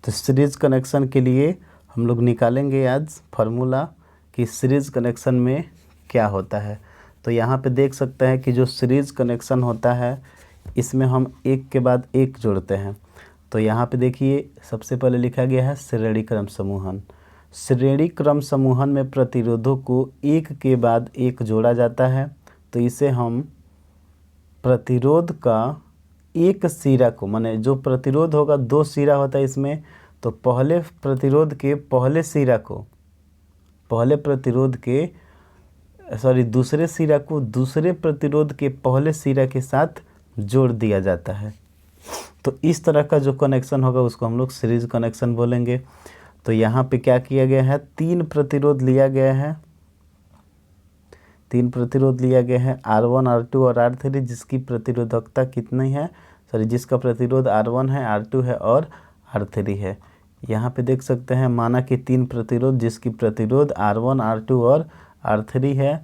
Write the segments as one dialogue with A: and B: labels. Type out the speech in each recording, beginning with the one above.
A: तो series connection के लिए हम लोग निकालेंगे आज फार्मूला कि सीरीज कनेक्शन में क्या होता है। तो यहाँ पे देख सकते हैं कि जो सीरीज कनेक्शन होता है इसमें हम एक के बाद एक जोड़ते हैं। तो यहाँ पे देखिए सबसे पहले लिखा गया है श्रेणी क्रम समूहन। श्रेणी क्रम समूहन में प्रतिरोधों को एक के बाद एक जोड़ा जाता है। तो इसे हम प्रतिरोध का एक सिरा को, माने जो प्रतिरोध होगा दो सिरा होता है इसमें, तो पहले प्रतिरोध के पहले सिरा को, पहले प्रतिरोध के दूसरे सिरा को दूसरे प्रतिरोध के पहले सिरा के साथ जोड़ दिया जाता है। तो इस तरह का जो कनेक्शन होगा उसको हम लोग सीरीज कनेक्शन बोलेंगे। तो यहाँ पे क्या किया गया है, तीन प्रतिरोध लिया गया है, तीन प्रतिरोध लिया गया है R1, R2 और R3, जिसकी प्रतिरोधकता कितनी है, जिसका प्रतिरोध R1 है, R2 है और R3 है। यहाँ पे देख सकते हैं माना कि तीन प्रतिरोध जिसकी प्रतिरोध R1, R2 और R3 है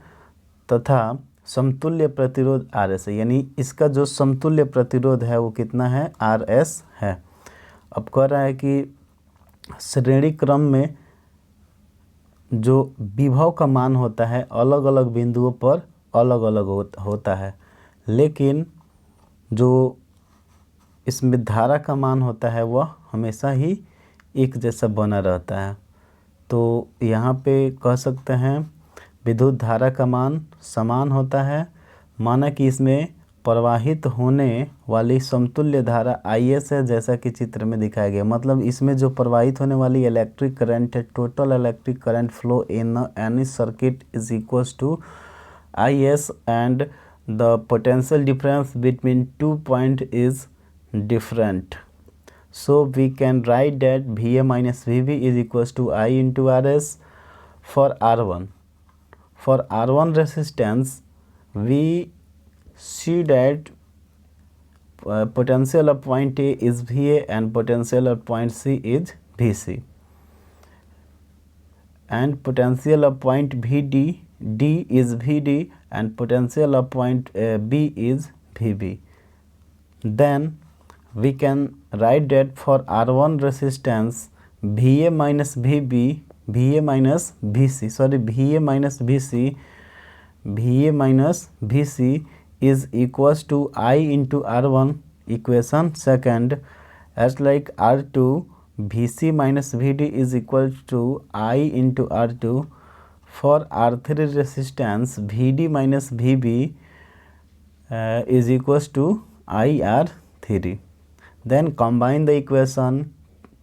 A: तथा समतुल्य प्रतिरोध RS है, यानी इसका जो समतुल्य प्रतिरोध है वो कितना है, RS है। अब कह रहा है कि श्रेणी क्रम में जो विभव का मान होता है अलग अलग बिंदुओं पर अलग अलग होता है, लेकिन जो इसमें धारा का मान होता है वह हमेशा ही एक जैसा बना रहता है। तो यहाँ पे कह सकते हैं विद्युत धारा का मान समान होता है, माना कि इसमें प्रवाहित होने वाली समतुल्य धारा IS है, जैसा कि चित्र में दिखाया गया। मतलब इसमें जो प्रवाहित होने वाली इलेक्ट्रिक करंट है, total electric current flow in any circuit is equals to IS and the potential difference between 2 point is different. So we can write that VA minus VB is equals to I into RS for R1. For R1 resistance, we see that potential of point A is VA and potential of point C is VC. And potential of point D is VD and potential of point B is VB. Then we can write that for R1 resistance VA minus VB, VA minus VC, VA minus VC is equals to I into R1 equation second, as like R2 VC minus VD is equal to I into R2. For R3 resistance VD minus VB is equals to IR3. Then combine the equation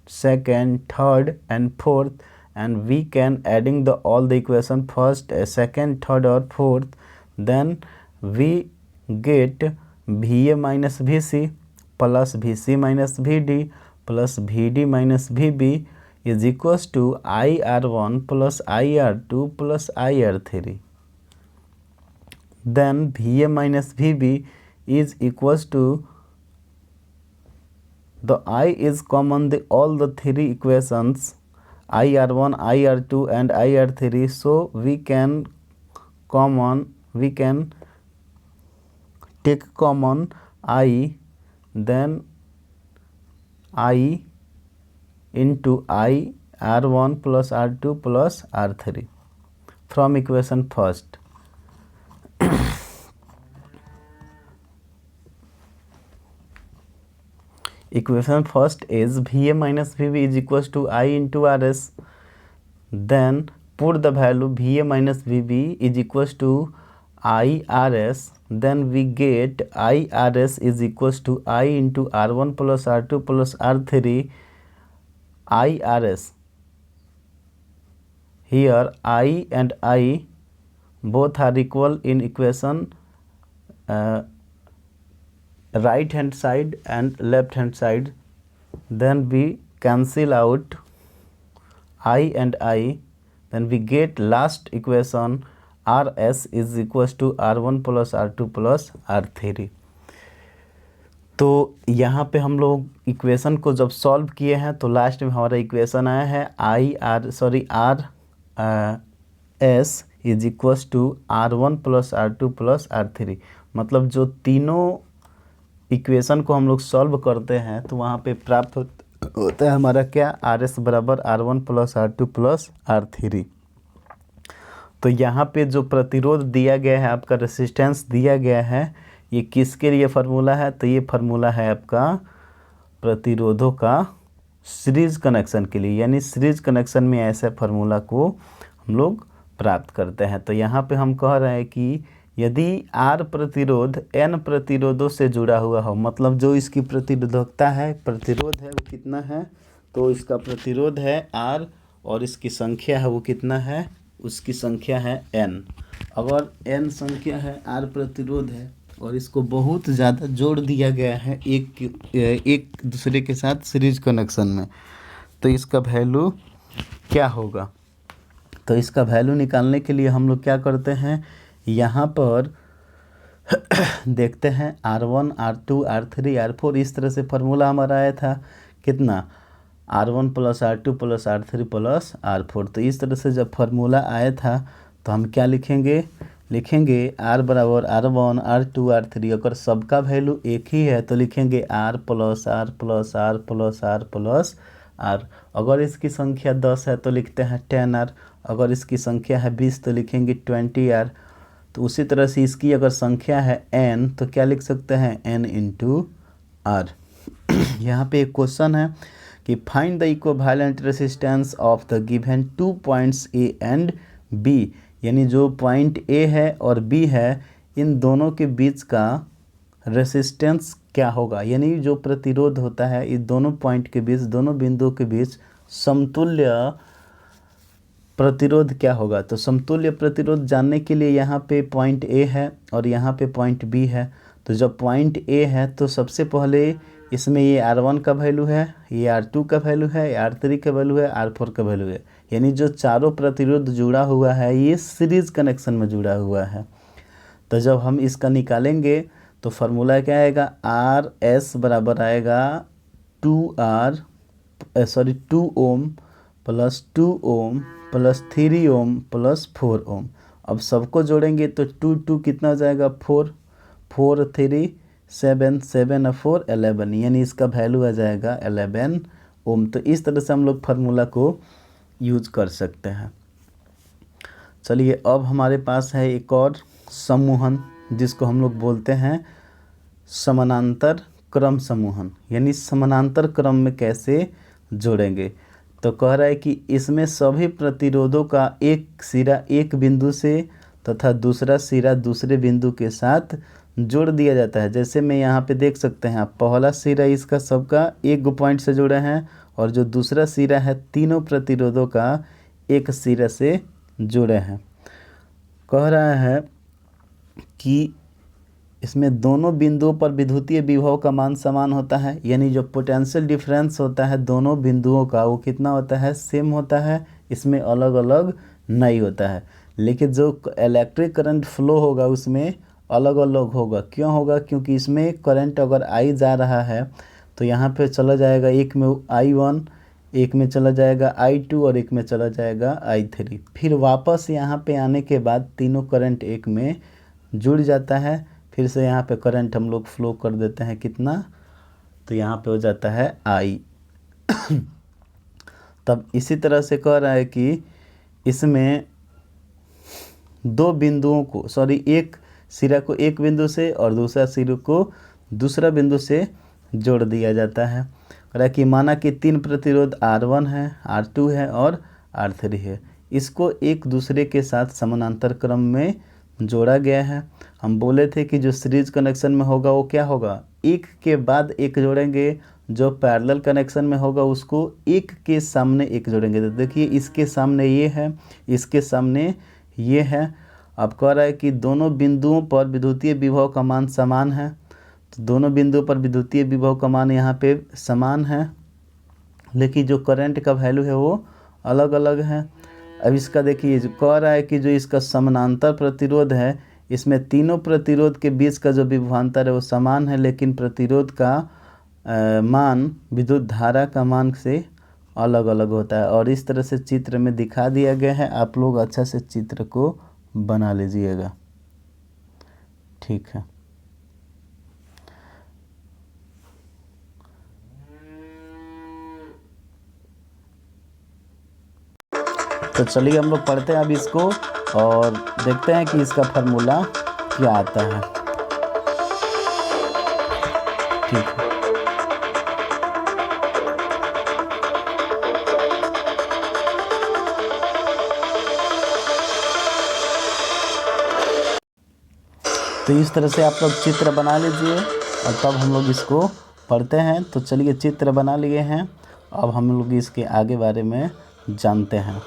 A: second, third and fourth, and we can adding all the equation first, second, third or fourth. Then we get VA minus VC plus VC minus VD plus VD minus VB is equals to IR1 plus IR2 plus IR3. Then VA minus VB is equals to, the I is common all the three equations IR1, IR2 and IR3, so we can take common I, then I into IR1 plus R2 plus R3 from equation first. Equation first is VA minus VB is equals to I into RS. Then put the value VA minus VB is equals to IRS. Then we get IRS is equals to I into R1 plus R2 plus R3. IRS, here I and I both are equal in equation right hand side and left hand side. Then we cancel out I and I, then we get last equation RS is equals to R1 plus R2 plus R3. तो यहाँ पे हम लोग equation को जब solve किए हैं तो लास्ट में हमारा इक्वेशन आया है RS is equals to R1 plus R2 plus R3। मतलब जो तीनों इक्वेशन को हम लोग सॉल्व करते हैं तो वहाँ पे प्राप्त होता है हमारा क्या, आर एस बराबर R1 plus R2 plus R3। तो यहाँ पे जो प्रतिरोध दिया गया है, आपका रेसिस्टेंस दिया गया है, ये किसके लिए फार्मूला है, तो ये फार्मूला है आपका प्रतिरोधों का सीरीज कनेक्शन के लिए, यानी सीरीज कनेक्शन में ऐसे फार्मूला को हम लोग प्राप्त करते हैं। तो यहाँ पे हम कह रहे हैं कि यदि R प्रतिरोध N प्रतिरोधों से जुड़ा हुआ हो, मतलब जो इसकी प्रतिरोधकता है, प्रतिरोध है वो कितना है, तो इसका प्रतिरोध है R और इसकी संख्या है वो कितना है, उसकी संख्या है N। अगर N संख्या है, R प्रतिरोध है और इसको बहुत ज़्यादा जोड़ दिया गया है एक दूसरे के साथ सीरीज कनेक्शन में, तो इसका वैल्यू क्या होगा। तो इसका वैल्यू निकालने के लिए हम लोग क्या करते हैं, यहाँ पर देखते हैं R1 R2 R3 R4, इस तरह से फार्मूला हमारा आया था कितना, R1 plus R2 plus R3 plus R4। तो इस तरह से जब फार्मूला आया था तो हम क्या लिखेंगे R बराबर R1 R2 R3। अगर सबका वैल्यू एक ही है तो लिखेंगे R plus R plus R plus R plus R। अगर इसकी संख्या 10 है तो लिखते हैं 10R, अगर इसकी संख्या है 20 तो लिखेंगे 20R। तो उसी तरह से इसकी अगर संख्या है N तो क्या लिख सकते हैं, N इंटू R। यहाँ पे एक क्वेश्चन है कि find the equivalent resistance of the given 2 points A and B, यानी जो पॉइंट A है और B है इन दोनों के बीच का रेसिस्टेंस क्या होगा, यानी जो प्रतिरोध होता है इस दोनों पॉइंट के बीच, दोनों बिंदुओं के बीच समतुल्य प्रतिरोध क्या होगा। तो समतुल्य प्रतिरोध जानने के लिए यहाँ पे पॉइंट A है और यहाँ पे पॉइंट B है। तो जब पॉइंट A है तो सबसे पहले इसमें ये R1 का वैल्यू है, ये R2 का वैल्यू है, ये R3 का वैल्यू है, R4 का वैल्यू है, यानी जो चारों प्रतिरोध जुड़ा हुआ है ये सीरीज कनेक्शन में जुड़ा हुआ है। तो जब हम इसका निकालेंगे तो फार्मूला क्या आएगा, RS बराबर आएगा 2 ohm plus 2 ohm plus 3 ohm plus 4 ओम। अब सबको जोड़ेंगे तो 2 कितना हो जाएगा, 4 3 7 7 और 4 11, यानी इसका वैल्यू आ जाएगा 11 ओम। तो इस तरह से हम लोग फार्मूला को यूज कर सकते हैं। चलिए अब हमारे पास है एक और समूहन जिसको हम लोग बोलते हैं समानांतर क्रम समूहन, यानी समानांतर क्रम में कैसे जोड़ेंगे। तो कह रहा है कि इसमें सभी प्रतिरोधों का एक सिरा एक बिंदु से तथा दूसरा सिरा दूसरे बिंदु के साथ जोड़ दिया जाता है। जैसे मैं यहाँ पे देख सकते हैं आप, पहला सिरा इसका सबका एक पॉइंट से जुड़ा है और जो दूसरा सिरा है तीनों प्रतिरोधों का एक सिरा से जुड़े हैं। कह रहा है कि इसमें दोनों बिंदुओं पर विद्युतीय विभव का मान समान होता है, यानी जो पोटेंशियल डिफरेंस होता है दोनों बिंदुओं का वो कितना होता है, सेम होता है, इसमें अलग अलग नहीं होता है। लेकिन जो इलेक्ट्रिक करंट फ्लो होगा उसमें अलग अलग होगा। क्यों होगा, क्योंकि इसमें करंट अगर I जा रहा है तो यहाँ पे चला जाएगा, एक में I1, एक में चला जाएगा I2 और एक में चला जाएगा I3। फिर वापस यहाँ पे आने के बाद तीनों करंट एक में जुड़ जाता है, फिर से यहाँ पे करंट हम लोग फ्लो कर देते हैं कितना, तो यहाँ पे हो जाता है I। तब इसी तरह से कह रहा है कि इसमें दो बिंदुओं को एक सिरा को एक बिंदु से और दूसरा सिरा को दूसरा बिंदु से जोड़ दिया जाता है। कह रहा है कि माना कि 3 प्रतिरोध R1 है, R2 है और R3 है, इसको एक दूसरे के साथ समानांतर क्रम में जोड़ा गया है। हम बोले थे कि जो सीरीज कनेक्शन में होगा वो क्या होगा, एक के बाद एक जोड़ेंगे, जो पैरेलल कनेक्शन में होगा उसको एक के सामने एक जोड़ेंगे। तो देखिए इसके सामने ये है, इसके सामने ये है। अब कह रहा है कि दोनों बिंदुओं पर विद्युतीय विभव का मान समान है, तो दोनों बिंदुओं पर विद्युतीय विभव का मान यहाँ पे समान है, लेकिन जो करंट का वैल्यू है वो अलग अलग है। अब इसका देखिए जो कह रहा है कि जो इसका समानांतर प्रतिरोध है इसमें तीनों प्रतिरोध के बीच का जो विभवांतर है वो समान है, लेकिन प्रतिरोध का मान विद्युत धारा का मान से अलग अलग होता है। और इस तरह से चित्र में दिखा दिया गया है, आप लोग अच्छा से चित्र को बना लीजिएगा, ठीक है। तो चलिए हम लोग पढ़ते हैं अब इसको और देखते हैं कि इसका फार्मूला क्या आता है। ठीक है, तो इस तरह से आप लोग चित्र बना लीजिए और तब हम लोग इसको पढ़ते हैं। तो चलिए चित्र बना लिए हैं, अब हम लोग इसके आगे बारे में जानते हैं।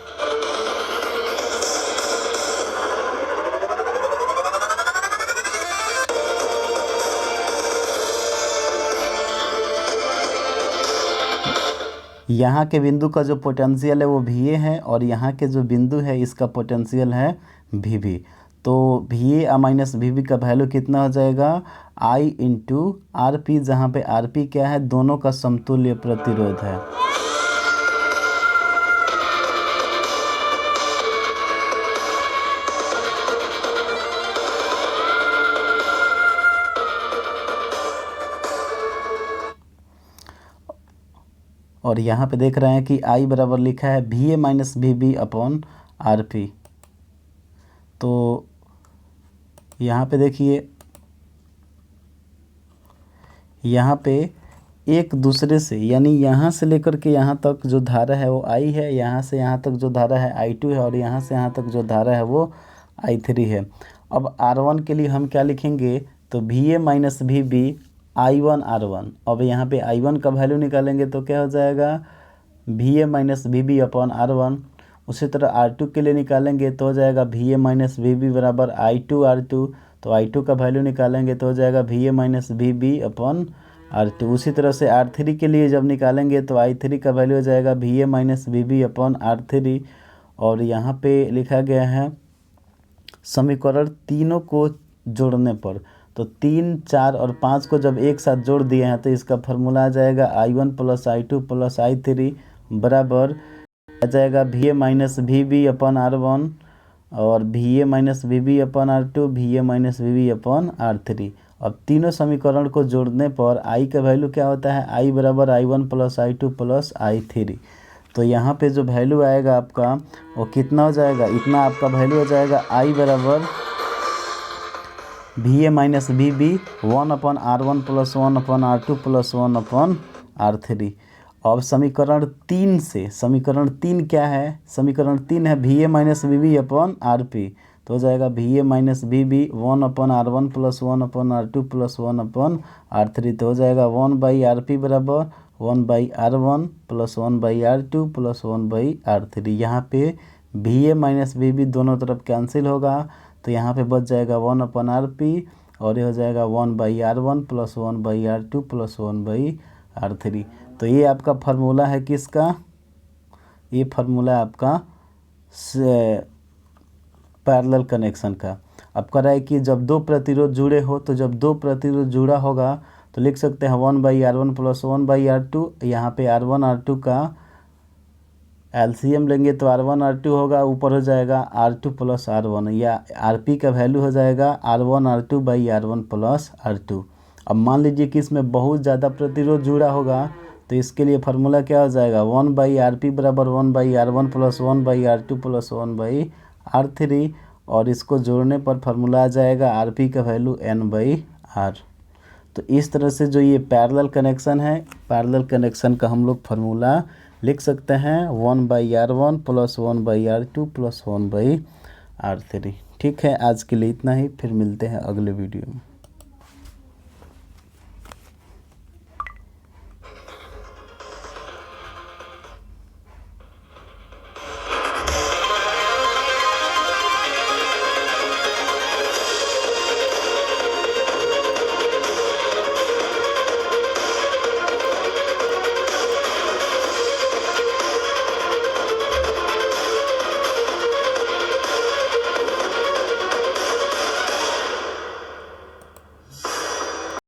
A: यहाँ के बिंदु का जो पोटेंशियल है वो VA है और यहाँ के जो बिंदु है इसका पोटेंशियल है VB। तो VA माइनस VB का वैल्यू कितना हो जाएगा, I इंटू RP, जहाँ पे RP क्या है, दोनों का समतुल्य प्रतिरोध है। और यहाँ पे देख रहे हैं कि I बराबर लिखा है VA minus VB upon RP। तो यहाँ पे देखिए, यहाँ पे एक दूसरे से, यानी यहाँ से लेकर के यहाँ तक जो धारा है वो I है, यहाँ से यहाँ तक जो धारा है I2 है और यहाँ से यहाँ तक जो धारा है वो I3 है। अब R1 के लिए हम क्या लिखेंगे, तो VA minus VB I1 R1। अब यहाँ पे I1 का वैल्यू निकालेंगे तो क्या हो जाएगा, VA minus VB upon R1। उसी तरह R2 के लिए निकालेंगे तो हो जाएगा VA माइनस VB बराबर I2 R2। तो I2 का वैल्यू निकालेंगे तो हो जाएगा VA minus VB upon R2। उसी तरह से R3 के लिए जब निकालेंगे तो I3 का वैल्यू हो जाएगा VA minus VB upon R3। और यहाँ पे लिखा गया है समीकरण तीनों को जोड़ने पर, तो 3, 4 और 5 को जब एक साथ जोड़ दिए हैं तो इसका फार्मूला आ जाएगा I1 plus I2 plus I3 बराबर आ जाएगा VA minus VB upon R1 और VA minus VB upon R2, VA minus VB upon R3। अब तीनों समीकरण को जोड़ने पर I का वैल्यू क्या होता है, I बराबर I1 plus I2 plus I3। तो यहाँ पे जो वैल्यू आएगा आपका वो कितना हो जाएगा, इतना आपका वैल्यू हो जाएगा I बराबर VA minus VB 1 upon R1 plus 1 upon R2 plus 1 upon R3। अब समीकरण 3 से, समीकरण 3 क्या है, समीकरण 3 है VA minus VB upon RP। तो हो जाएगा VA minus VB 1 upon R1 plus 1 upon R2 plus 1 upon R3। तो हो जाएगा 1 बाई RP बराबर 1 by R1 plus 1 by R2 plus 1 by R3। यहाँ पे VA माइनस VB दोनों तरफ कैंसिल होगा तो यहाँ पे बच जाएगा 1 अपॉन RP और ये हो जाएगा 1 by R1 plus 1 by R2 plus 1 by R3। तो ये आपका फार्मूला है किसका, ये फार्मूला आपका पैरेलल कनेक्शन का। अब कह रहा है कि जब दो प्रतिरोध जुड़े हो, तो जब दो प्रतिरोध जुड़ा होगा तो लिख सकते हैं 1 by R1 plus 1 by R2। यहाँ पे R1 R2 का एलसीएम लेंगे तो R1 R2 होगा, ऊपर हो जाएगा R2 प्लस R1, या RP का वैल्यू हो जाएगा R1 R2 by R1 plus R2। अब मान लीजिए कि इसमें बहुत ज़्यादा प्रतिरोध जुड़ा होगा तो इसके लिए फार्मूला क्या हो जाएगा, 1 बाई RP बराबर 1 by R1 plus 1 by R2 plus 1 by R3। और इसको जोड़ने पर फार्मूला आ जाएगा RP का वैल्यू N बाई R। तो इस तरह से जो ये पैरेलल कनेक्शन है, पैरेलल कनेक्शन का हम लोग फार्मूला लिख सकते हैं 1 by R1 plus 1 by R2 plus 1 by R3। ठीक है, आज के लिए इतना ही, फिर मिलते हैं अगले वीडियो में।